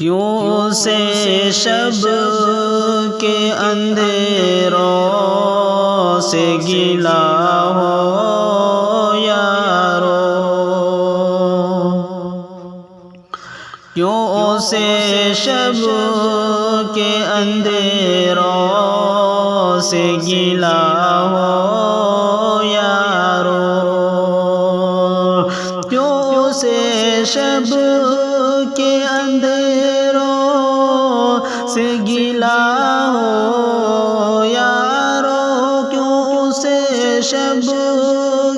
کیوں سے شب کے اندھیروں سے گلا ہو یارو، کیوں سے شب کے اندھیروں سے گلا ہو یارو، کیوں سے شب کے اندھیروں سے گلا ہو یارو، کیوں سے شب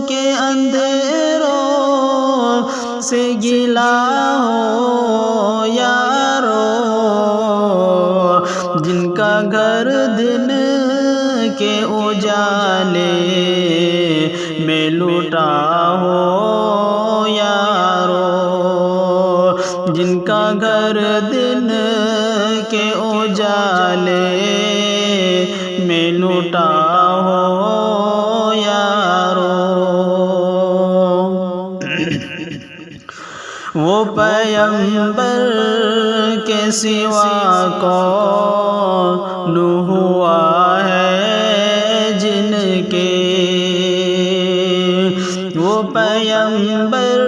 کے اندھیروں سے گلا ہو یارو، جن کا گھر دن کے اجالے میں لوٹا ہو یارو، جن کا گھر دن کے اجالے میں لوٹا ہو یارو، وہ پیغمبر کے سوا کون ہوا ہے جن کے، وہ پیغمبر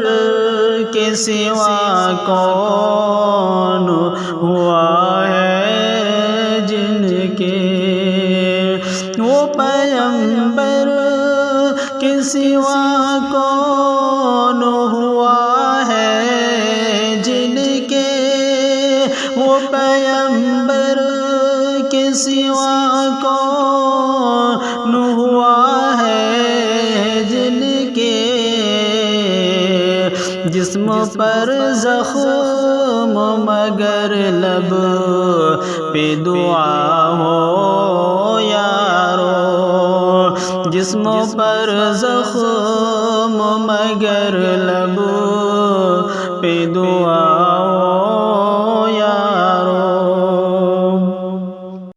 کے سوا کون ہوا ہے جن کے، وہ پیغمبر کے سوا کون ہوا ہے جن کے، وہ پیغمبر کے سوا کون ہوا ہے جن کے، جسم پر زخم مگر لب پہ دعا ہو یارو، جسم پر زخم مگر لب پہ دعا ہو